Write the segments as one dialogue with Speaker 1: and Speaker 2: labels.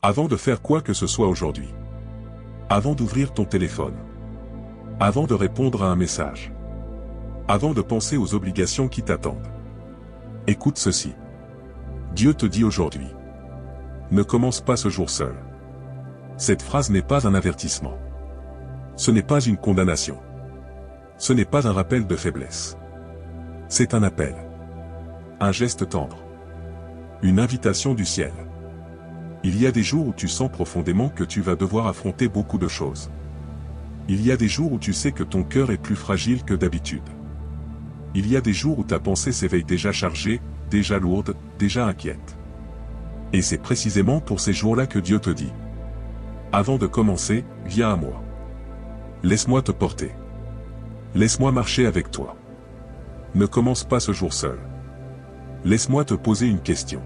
Speaker 1: Avant de faire quoi que ce soit aujourd'hui. Avant d'ouvrir ton téléphone. Avant de répondre à un message. Avant de penser aux obligations qui t'attendent. Écoute ceci. Dieu te dit aujourd'hui. Ne commence pas ce jour seul. Cette phrase n'est pas un avertissement. Ce n'est pas une condamnation. Ce n'est pas un rappel de faiblesse. C'est un appel. Un geste tendre. Une invitation du ciel. Il y a des jours où tu sens profondément que tu vas devoir affronter beaucoup de choses. Il y a des jours où tu sais que ton cœur est plus fragile que d'habitude. Il y a des jours où ta pensée s'éveille déjà chargée, déjà lourde, déjà inquiète. Et c'est précisément pour ces jours-là que Dieu te dit. Avant de commencer, viens à moi. Laisse-moi te porter. Laisse-moi marcher avec toi. Ne commence pas ce jour seul. Laisse-moi te poser une question.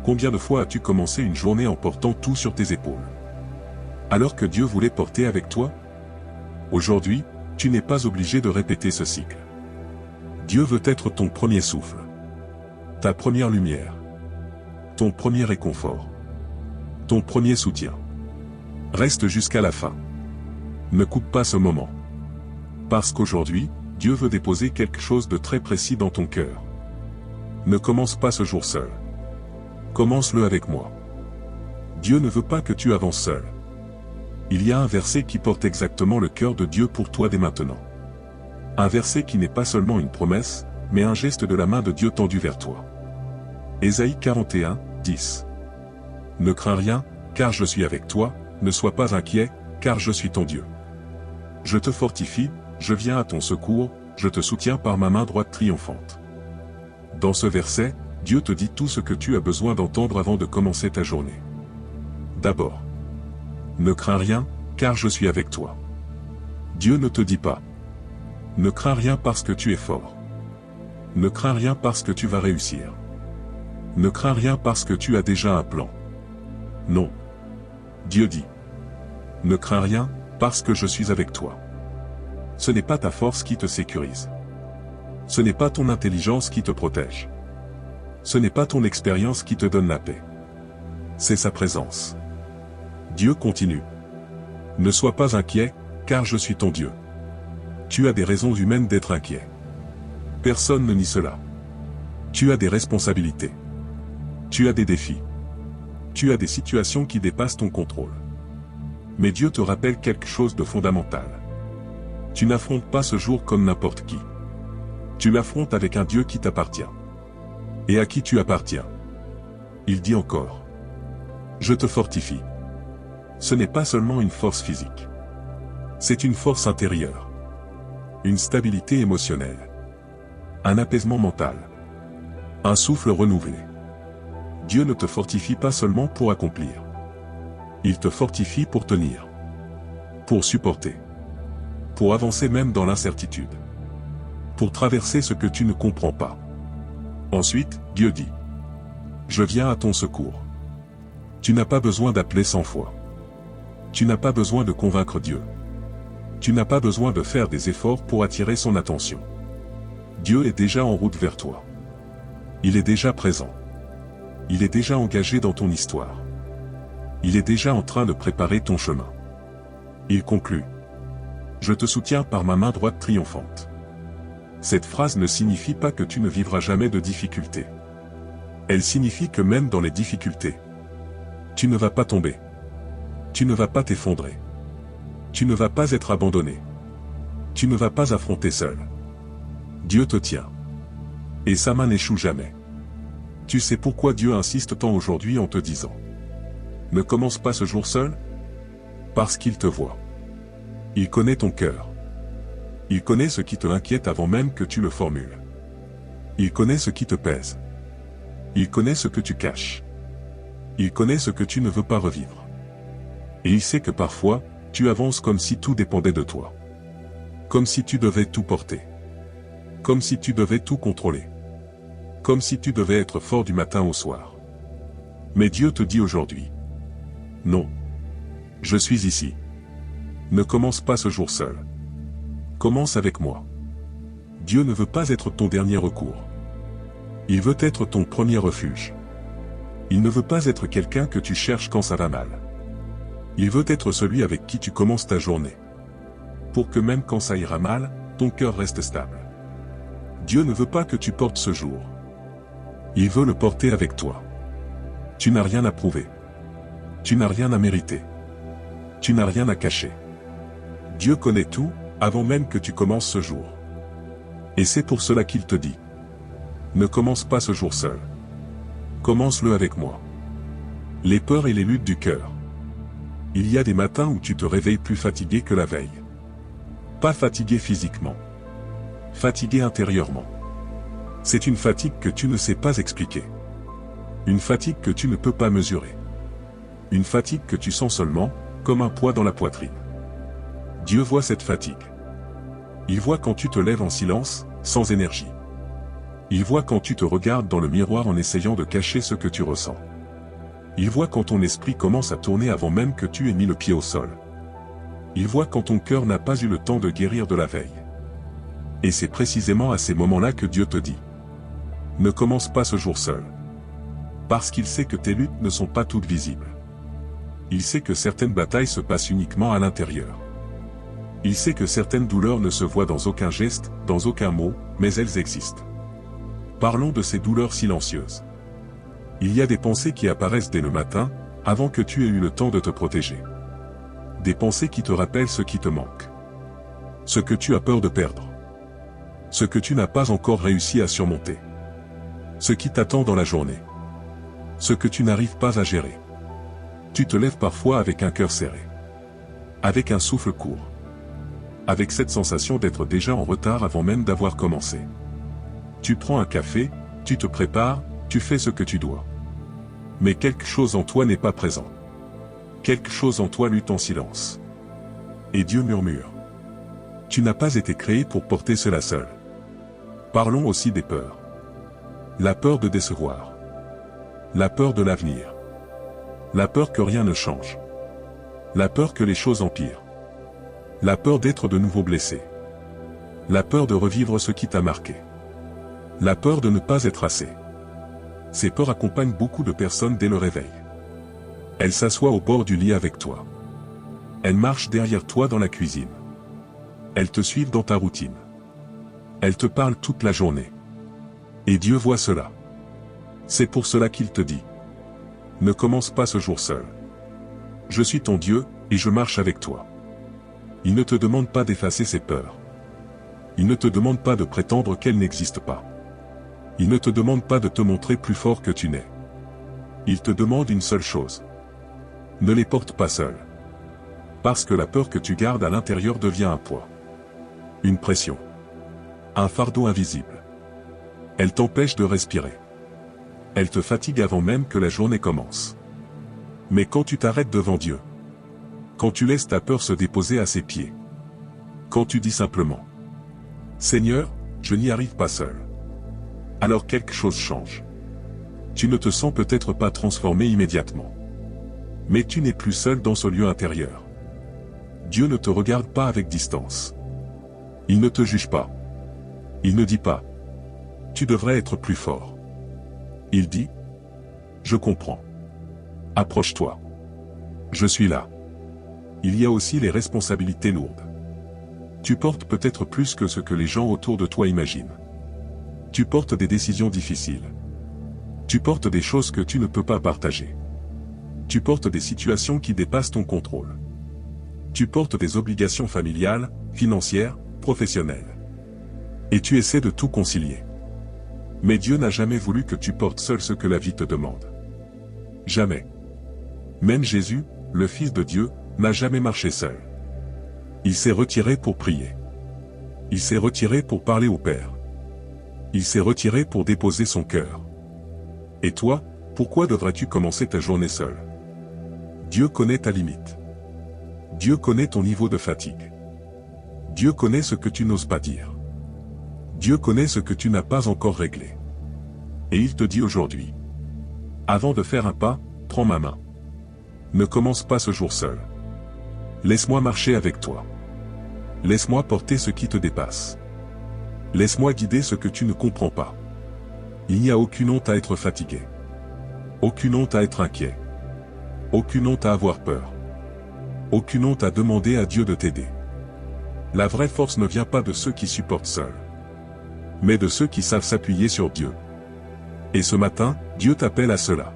Speaker 1: Combien de fois as-tu commencé une journée en portant tout sur tes épaules? Alors que Dieu voulait porter avec toi? Aujourd'hui, tu n'es pas obligé de répéter ce cycle. Dieu veut être ton premier souffle. Ta première lumière. Ton premier réconfort. Ton premier soutien. Reste jusqu'à la fin. Ne coupe pas ce moment. Parce qu'aujourd'hui, Dieu veut déposer quelque chose de très précis dans ton cœur. Ne commence pas ce jour seul. Commence-le avec moi. Dieu ne veut pas que tu avances seul. Il y a un verset qui porte exactement le cœur de Dieu pour toi dès maintenant. Un verset qui n'est pas seulement une promesse, mais un geste de la main de Dieu tendue vers toi. Ésaïe 41, 10. Ne crains rien, car je suis avec toi, ne sois pas inquiet, car je suis ton Dieu. Je te fortifie, je viens à ton secours, je te soutiens par ma main droite triomphante. Dans ce verset, Dieu te dit tout ce que tu as besoin d'entendre avant de commencer ta journée. D'abord, ne crains rien, car je suis avec toi. Dieu ne te dit pas. Ne crains rien parce que tu es fort. Ne crains rien parce que tu vas réussir. Ne crains rien parce que tu as déjà un plan. Non. Dieu dit. Ne crains rien, parce que je suis avec toi. Ce n'est pas ta force qui te sécurise. Ce n'est pas ton intelligence qui te protège. Ce n'est pas ton expérience qui te donne la paix. C'est sa présence. Dieu continue. Ne sois pas inquiet, car je suis ton Dieu. Tu as des raisons humaines d'être inquiet. Personne ne nie cela. Tu as des responsabilités. Tu as des défis. Tu as des situations qui dépassent ton contrôle. Mais Dieu te rappelle quelque chose de fondamental. Tu n'affrontes pas ce jour comme n'importe qui. Tu l'affrontes avec un Dieu qui t'appartient. Et à qui tu appartiens. Il dit encore. Je te fortifie. Ce n'est pas seulement une force physique. C'est une force intérieure. Une stabilité émotionnelle. Un apaisement mental. Un souffle renouvelé. Dieu ne te fortifie pas seulement pour accomplir. Il te fortifie pour tenir. Pour supporter. Pour avancer même dans l'incertitude. Pour traverser ce que tu ne comprends pas. Ensuite, Dieu dit. Je viens à ton secours. Tu n'as pas besoin d'appeler 100 fois. Tu n'as pas besoin de convaincre Dieu. Tu n'as pas besoin de faire des efforts pour attirer son attention. Dieu est déjà en route vers toi. Il est déjà présent. Il est déjà engagé dans ton histoire. Il est déjà en train de préparer ton chemin. Il conclut. Je te soutiens par ma main droite triomphante. Cette phrase ne signifie pas que tu ne vivras jamais de difficultés. Elle signifie que même dans les difficultés, tu ne vas pas tomber. Tu ne vas pas t'effondrer. Tu ne vas pas être abandonné. Tu ne vas pas affronter seul. Dieu te tient. Et sa main n'échoue jamais. Tu sais pourquoi Dieu insiste tant aujourd'hui en te disant. Ne commence pas ce jour seul? Parce qu'il te voit. Il connaît ton cœur. Il connaît ce qui te inquiète avant même que tu le formules. Il connaît ce qui te pèse. Il connaît ce que tu caches. Il connaît ce que tu ne veux pas revivre. Et il sait que parfois, tu avances comme si tout dépendait de toi. Comme si tu devais tout porter. Comme si tu devais tout contrôler. Comme si tu devais être fort du matin au soir. Mais Dieu te dit aujourd'hui. Non. Je suis ici. Ne commence pas ce jour seul. Commence avec moi. Dieu ne veut pas être ton dernier recours. Il veut être ton premier refuge. Il ne veut pas être quelqu'un que tu cherches quand ça va mal. Il veut être celui avec qui tu commences ta journée. Pour que même quand ça ira mal, ton cœur reste stable. Dieu ne veut pas que tu portes ce jour. Il veut le porter avec toi. Tu n'as rien à prouver. Tu n'as rien à mériter. Tu n'as rien à cacher. Dieu connaît tout, avant même que tu commences ce jour. Et c'est pour cela qu'il te dit. Ne commence pas ce jour seul. Commence-le avec moi. Les peurs et les luttes du cœur. Il y a des matins où tu te réveilles plus fatigué que la veille. Pas fatigué physiquement. Fatigué intérieurement. C'est une fatigue que tu ne sais pas expliquer. Une fatigue que tu ne peux pas mesurer. Une fatigue que tu sens seulement, comme un poids dans la poitrine. Dieu voit cette fatigue. Il voit quand tu te lèves en silence, sans énergie. Il voit quand tu te regardes dans le miroir en essayant de cacher ce que tu ressens. Il voit quand ton esprit commence à tourner avant même que tu aies mis le pied au sol. Il voit quand ton cœur n'a pas eu le temps de guérir de la veille. Et c'est précisément à ces moments-là que Dieu te dit. Ne commence pas ce jour seul. Parce qu'il sait que tes luttes ne sont pas toutes visibles. Il sait que certaines batailles se passent uniquement à l'intérieur. Il sait que certaines douleurs ne se voient dans aucun geste, dans aucun mot, mais elles existent. Parlons de ces douleurs silencieuses. Il y a des pensées qui apparaissent dès le matin, avant que tu aies eu le temps de te protéger. Des pensées qui te rappellent ce qui te manque. Ce que tu as peur de perdre. Ce que tu n'as pas encore réussi à surmonter. Ce qui t'attend dans la journée. Ce que tu n'arrives pas à gérer. Tu te lèves parfois avec un cœur serré. Avec un souffle court. Avec cette sensation d'être déjà en retard avant même d'avoir commencé. Tu prends un café, tu te prépares, tu fais ce que tu dois. Mais quelque chose en toi n'est pas présent. Quelque chose en toi lutte en silence. Et Dieu murmure. Tu n'as pas été créé pour porter cela seul. Parlons aussi des peurs. La peur de décevoir. La peur de l'avenir. La peur que rien ne change. La peur que les choses empirent. La peur d'être de nouveau blessé. La peur de revivre ce qui t'a marqué. La peur de ne pas être assez. Ces peurs accompagnent beaucoup de personnes dès le réveil. Elles s'assoient au bord du lit avec toi. Elles marchent derrière toi dans la cuisine. Elles te suivent dans ta routine. Elles te parlent toute la journée. Et Dieu voit cela. C'est pour cela qu'il te dit. Ne commence pas ce jour seul. Je suis ton Dieu, et je marche avec toi. Il ne te demande pas d'effacer ses peurs. Il ne te demande pas de prétendre qu'elles n'existent pas. Il ne te demande pas de te montrer plus fort que tu n'es. Il te demande une seule chose. Ne les porte pas seul. Parce que la peur que tu gardes à l'intérieur devient un poids. Une pression. Un fardeau invisible. Elle t'empêche de respirer. Elle te fatigue avant même que la journée commence. Mais quand tu t'arrêtes devant Dieu, quand tu laisses ta peur se déposer à ses pieds, quand tu dis simplement « Seigneur, je n'y arrive pas seul », alors quelque chose change. Tu ne te sens peut-être pas transformé immédiatement. Mais tu n'es plus seul dans ce lieu intérieur. Dieu ne te regarde pas avec distance. Il ne te juge pas. Il ne dit pas « Tu devrais être plus fort ». Il dit « Je comprends. Approche-toi. Je suis là. » Il y a aussi les responsabilités lourdes. Tu portes peut-être plus que ce que les gens autour de toi imaginent. Tu portes des décisions difficiles. Tu portes des choses que tu ne peux pas partager. Tu portes des situations qui dépassent ton contrôle. Tu portes des obligations familiales, financières, professionnelles. Et tu essaies de tout concilier. Mais Dieu n'a jamais voulu que tu portes seul ce que la vie te demande. Jamais. Même Jésus, le Fils de Dieu, n'a jamais marché seul. Il s'est retiré pour prier. Il s'est retiré pour parler au Père. Il s'est retiré pour déposer son cœur. Et toi, pourquoi devrais-tu commencer ta journée seul? Dieu connaît ta limite. Dieu connaît ton niveau de fatigue. Dieu connaît ce que tu n'oses pas dire. Dieu connaît ce que tu n'as pas encore réglé. Et il te dit aujourd'hui. Avant de faire un pas, prends ma main. Ne commence pas ce jour seul. Laisse-moi marcher avec toi. Laisse-moi porter ce qui te dépasse. Laisse-moi guider ce que tu ne comprends pas. Il n'y a aucune honte à être fatigué. Aucune honte à être inquiet. Aucune honte à avoir peur. Aucune honte à demander à Dieu de t'aider. La vraie force ne vient pas de ceux qui supportent seuls, mais de ceux qui savent s'appuyer sur Dieu. Et ce matin, Dieu t'appelle à cela.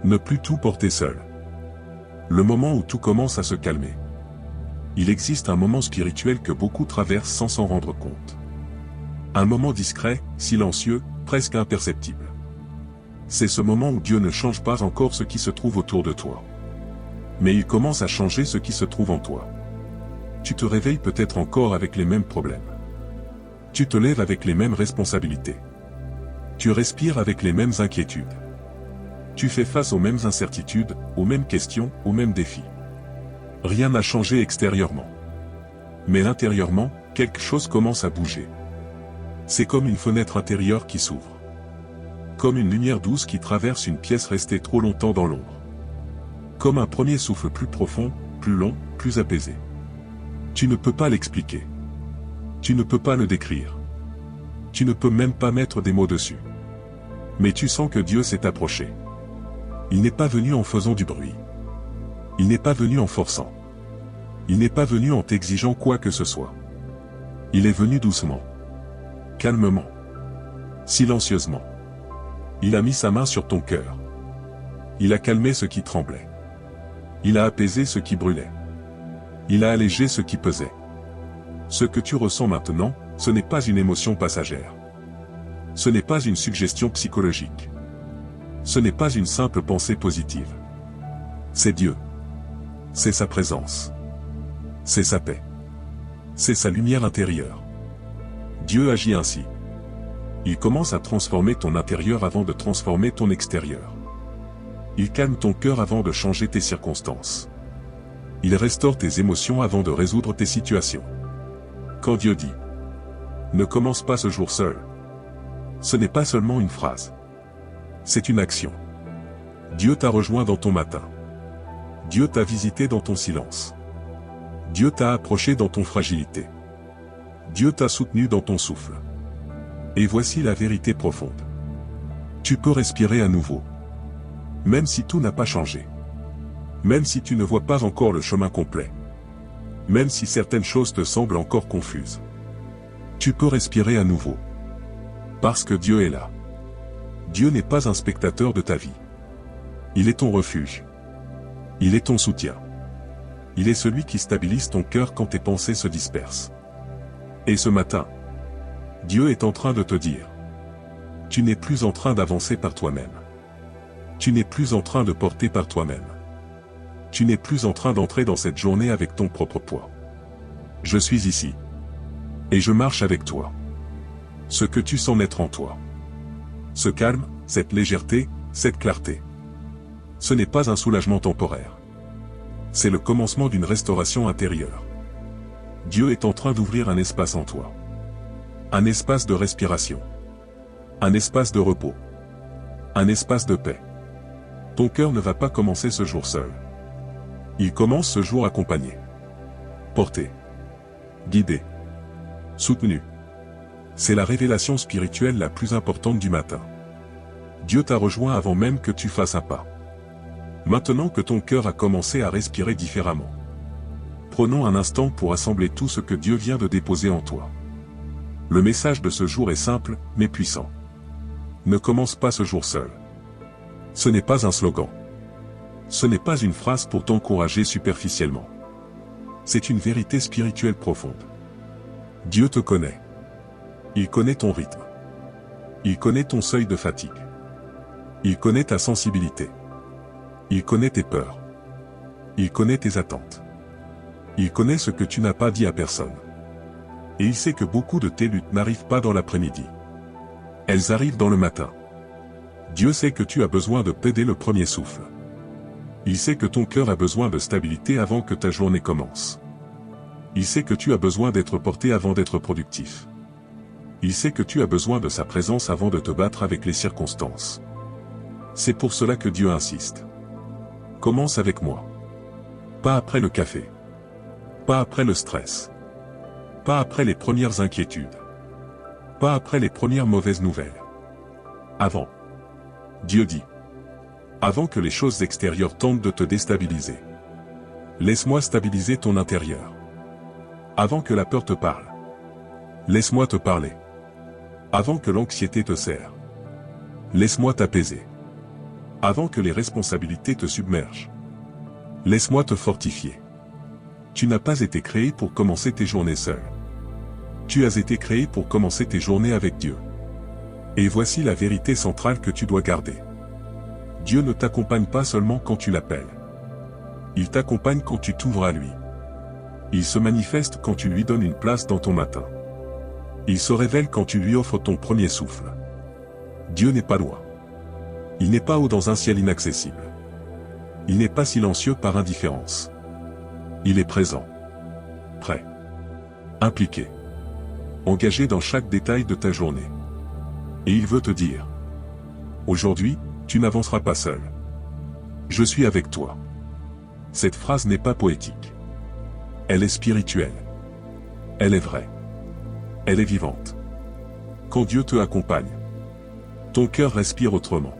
Speaker 1: Ne plus tout porter seul. Le moment où tout commence à se calmer. Il existe un moment spirituel que beaucoup traversent sans s'en rendre compte. Un moment discret, silencieux, presque imperceptible. C'est ce moment où Dieu ne change pas encore ce qui se trouve autour de toi. Mais il commence à changer ce qui se trouve en toi. Tu te réveilles peut-être encore avec les mêmes problèmes. Tu te lèves avec les mêmes responsabilités. Tu respires avec les mêmes inquiétudes. Tu fais face aux mêmes incertitudes, aux mêmes questions, aux mêmes défis. Rien n'a changé extérieurement. Mais intérieurement, quelque chose commence à bouger. C'est comme une fenêtre intérieure qui s'ouvre. Comme une lumière douce qui traverse une pièce restée trop longtemps dans l'ombre. Comme un premier souffle plus profond, plus long, plus apaisé. Tu ne peux pas l'expliquer. Tu ne peux pas le décrire. Tu ne peux même pas mettre des mots dessus. Mais tu sens que Dieu s'est approché. Il n'est pas venu en faisant du bruit. Il n'est pas venu en forçant. Il n'est pas venu en t'exigeant quoi que ce soit. Il est venu doucement. Calmement. Silencieusement. Il a mis sa main sur ton cœur. Il a calmé ce qui tremblait. Il a apaisé ce qui brûlait. Il a allégé ce qui pesait. Ce que tu ressens maintenant, ce n'est pas une émotion passagère. Ce n'est pas une suggestion psychologique. Ce n'est pas une simple pensée positive. C'est Dieu. C'est sa présence. C'est sa paix. C'est sa lumière intérieure. Dieu agit ainsi. Il commence à transformer ton intérieur avant de transformer ton extérieur. Il calme ton cœur avant de changer tes circonstances. Il restaure tes émotions avant de résoudre tes situations. Quand Dieu dit « Ne commence pas ce jour seul », ce n'est pas seulement une phrase. C'est une action. Dieu t'a rejoint dans ton matin. Dieu t'a visité dans ton silence. Dieu t'a approché dans ton fragilité. Dieu t'a soutenu dans ton souffle. Et voici la vérité profonde. Tu peux respirer à nouveau. Même si tout n'a pas changé. Même si tu ne vois pas encore le chemin complet. Même si certaines choses te semblent encore confuses. Tu peux respirer à nouveau. Parce que Dieu est là. Dieu n'est pas un spectateur de ta vie. Il est ton refuge. Il est ton soutien. Il est celui qui stabilise ton cœur quand tes pensées se dispersent. Et ce matin, Dieu est en train de te dire, tu n'es plus en train d'avancer par toi-même. Tu n'es plus en train de porter par toi-même. Tu n'es plus en train d'entrer dans cette journée avec ton propre poids. Je suis ici. Et je marche avec toi. Ce que tu sens naître en toi. Ce calme, cette légèreté, cette clarté. Ce n'est pas un soulagement temporaire. C'est le commencement d'une restauration intérieure. Dieu est en train d'ouvrir un espace en toi. Un espace de respiration. Un espace de repos. Un espace de paix. Ton cœur ne va pas commencer ce jour seul. Il commence ce jour accompagné. Porté. Guidé. Soutenu. C'est la révélation spirituelle la plus importante du matin. Dieu t'a rejoint avant même que tu fasses un pas. Maintenant que ton cœur a commencé à respirer différemment. Prenons un instant pour assembler tout ce que Dieu vient de déposer en toi. Le message de ce jour est simple, mais puissant. Ne commence pas ce jour seul. Ce n'est pas un slogan. Ce n'est pas une phrase pour t'encourager superficiellement. C'est une vérité spirituelle profonde. Dieu te connaît. Il connaît ton rythme. Il connaît ton seuil de fatigue. Il connaît ta sensibilité. Il connaît tes peurs. Il connaît tes attentes. Il connaît ce que tu n'as pas dit à personne. Et il sait que beaucoup de tes luttes n'arrivent pas dans l'après-midi. Elles arrivent dans le matin. Dieu sait que tu as besoin de t'aider le premier souffle. Il sait que ton cœur a besoin de stabilité avant que ta journée commence. Il sait que tu as besoin d'être porté avant d'être productif. Il sait que tu as besoin de sa présence avant de te battre avec les circonstances. C'est pour cela que Dieu insiste. Commence avec moi. Pas après le café. Pas après le stress. Pas après les premières inquiétudes. Pas après les premières mauvaises nouvelles. Avant. Dieu dit. Avant que les choses extérieures tentent de te déstabiliser. Laisse-moi stabiliser ton intérieur. Avant que la peur te parle. Laisse-moi te parler. Avant que l'anxiété te serre. Laisse-moi t'apaiser. Avant que les responsabilités te submergent. Laisse-moi te fortifier. Tu n'as pas été créé pour commencer tes journées seul. Tu as été créé pour commencer tes journées avec Dieu. Et voici la vérité centrale que tu dois garder. Dieu ne t'accompagne pas seulement quand tu l'appelles. Il t'accompagne quand tu t'ouvres à lui. Il se manifeste quand tu lui donnes une place dans ton matin. Il se révèle quand tu lui offres ton premier souffle. Dieu n'est pas loin. Il n'est pas haut dans un ciel inaccessible. Il n'est pas silencieux par indifférence. Il est présent. Prêt. Impliqué. Engagé dans chaque détail de ta journée. Et il veut te dire. Aujourd'hui, tu n'avanceras pas seul. Je suis avec toi. Cette phrase n'est pas poétique. Elle est spirituelle. Elle est vraie. Elle est vivante. Quand Dieu te accompagne, ton cœur respire autrement.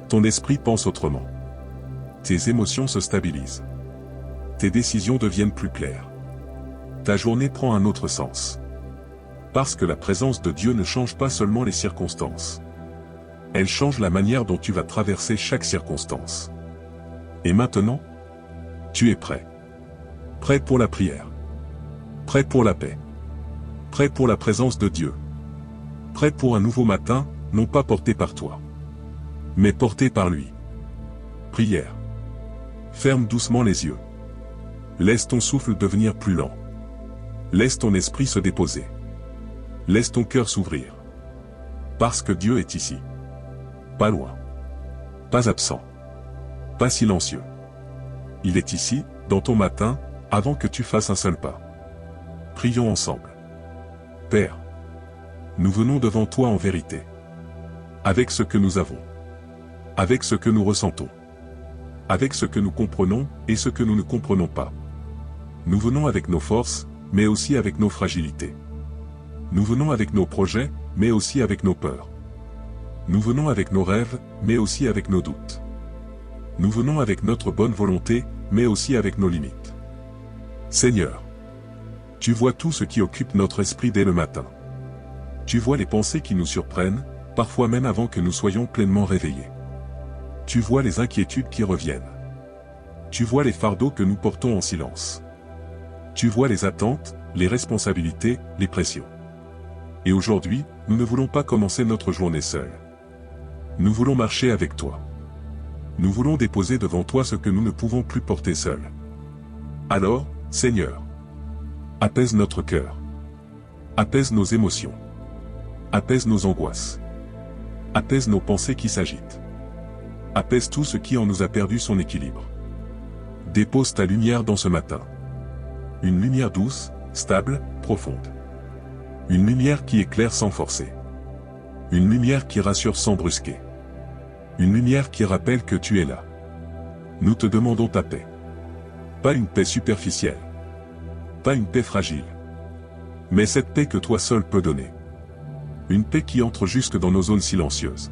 Speaker 1: Ton esprit pense autrement. Tes émotions se stabilisent. Tes décisions deviennent plus claires. Ta journée prend un autre sens. Parce que la présence de Dieu ne change pas seulement les circonstances. Elle change la manière dont tu vas traverser chaque circonstance. Et maintenant, tu es prêt. Prêt pour la prière. Prêt pour la paix. Prêt pour la présence de Dieu. Prêt pour un nouveau matin, non pas porté par toi, mais porté par lui. Prière. Ferme doucement les yeux. Laisse ton souffle devenir plus lent. Laisse ton esprit se déposer. Laisse ton cœur s'ouvrir. Parce que Dieu est ici. Pas loin. Pas absent. Pas silencieux. Il est ici, dans ton matin, avant que tu fasses un seul pas. Prions ensemble. Père, nous venons devant toi en vérité. Avec ce que nous avons. Avec ce que nous ressentons. Avec ce que nous comprenons et ce que nous ne comprenons pas. Nous venons avec nos forces, mais aussi avec nos fragilités. Nous venons avec nos projets, mais aussi avec nos peurs. Nous venons avec nos rêves, mais aussi avec nos doutes. Nous venons avec notre bonne volonté, mais aussi avec nos limites. Seigneur, tu vois tout ce qui occupe notre esprit dès le matin. Tu vois les pensées qui nous surprennent, parfois même avant que nous soyons pleinement réveillés. Tu vois les inquiétudes qui reviennent. Tu vois les fardeaux que nous portons en silence. Tu vois les attentes, les responsabilités, les pressions. Et aujourd'hui, nous ne voulons pas commencer notre journée seuls. Nous voulons marcher avec toi. Nous voulons déposer devant toi ce que nous ne pouvons plus porter seuls. Alors, Seigneur, apaise notre cœur. Apaise nos émotions. Apaise nos angoisses. Apaise nos pensées qui s'agitent. Apaise tout ce qui en nous a perdu son équilibre. Dépose ta lumière dans ce matin. Une lumière douce, stable, profonde. Une lumière qui éclaire sans forcer. Une lumière qui rassure sans brusquer. Une lumière qui rappelle que tu es là. Nous te demandons ta paix. Pas une paix superficielle. Pas une paix fragile. Mais cette paix que toi seul peux donner. Une paix qui entre jusque dans nos zones silencieuses.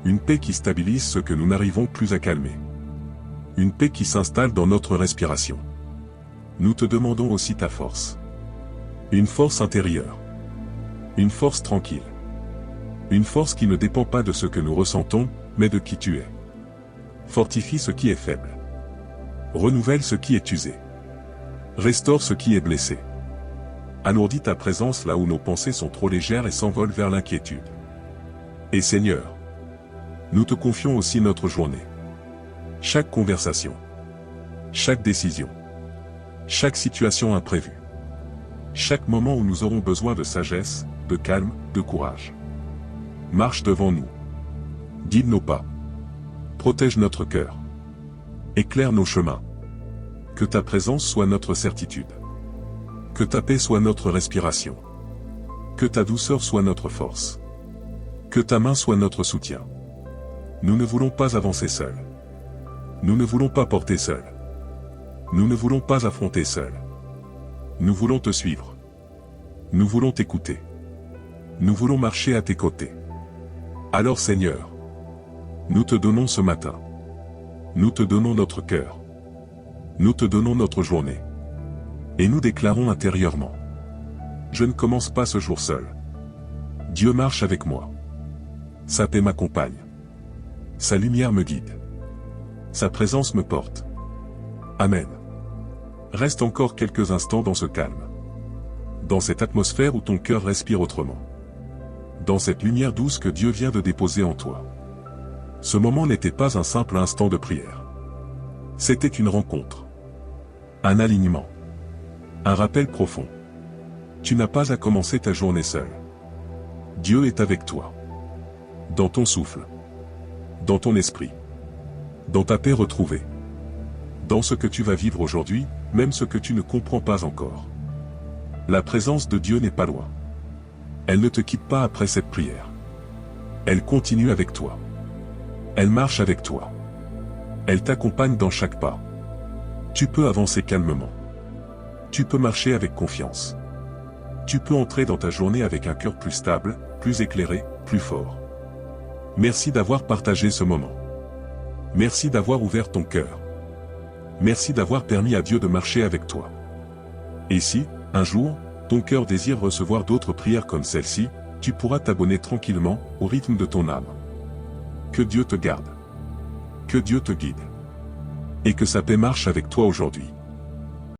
Speaker 1: Une paix qui stabilise ce que nous n'arrivons plus à calmer. Une paix qui s'installe dans notre respiration. Nous te demandons aussi ta force. Une force intérieure. Une force tranquille. Une force qui ne dépend pas de ce que nous ressentons, mais de qui tu es. Fortifie ce qui est faible. Renouvelle ce qui est usé. Restaure ce qui est blessé. Alourdis ta présence là où nos pensées sont trop légères et s'envolent vers l'inquiétude. Et Seigneur, nous te confions aussi notre journée. Chaque conversation. Chaque décision. Chaque situation imprévue. Chaque moment où nous aurons besoin de sagesse, de calme, de courage. Marche devant nous. Guide nos pas. Protège notre cœur. Éclaire nos chemins. Que ta présence soit notre certitude. Que ta paix soit notre respiration. Que ta douceur soit notre force. Que ta main soit notre soutien. Nous ne voulons pas avancer seuls. Nous ne voulons pas porter seuls. Nous ne voulons pas affronter seuls. Nous voulons te suivre. Nous voulons t'écouter. Nous voulons marcher à tes côtés. Alors Seigneur, Nous te donnons ce matin. Nous te donnons notre cœur. Nous te donnons notre journée. Et nous déclarons intérieurement. Je ne commence pas ce jour seul. Dieu marche avec moi. Sa paix m'accompagne. Sa lumière me guide. Sa présence me porte. Amen. Reste encore quelques instants dans ce calme. Dans cette atmosphère où ton cœur respire autrement. Dans cette lumière douce que Dieu vient de déposer en toi. Ce moment n'était pas un simple instant de prière. C'était une rencontre. Un alignement. Un rappel profond. Tu n'as pas à commencer ta journée seul. Dieu est avec toi. Dans ton souffle. Dans ton esprit. Dans ta paix retrouvée. Dans ce que tu vas vivre aujourd'hui, même ce que tu ne comprends pas encore. La présence de Dieu n'est pas loin. Elle ne te quitte pas après cette prière. Elle continue avec toi. Elle marche avec toi. Elle t'accompagne dans chaque pas. Tu peux avancer calmement. Tu peux marcher avec confiance. Tu peux entrer dans ta journée avec un cœur plus stable, plus éclairé, plus fort. Merci d'avoir partagé ce moment. Merci d'avoir ouvert ton cœur. Merci d'avoir permis à Dieu de marcher avec toi. Et si, un jour, ton cœur désire recevoir d'autres prières comme celle-ci, tu pourras t'abonner tranquillement au rythme de ton âme. Que Dieu te garde. Que Dieu te guide. Et que sa paix marche avec toi aujourd'hui.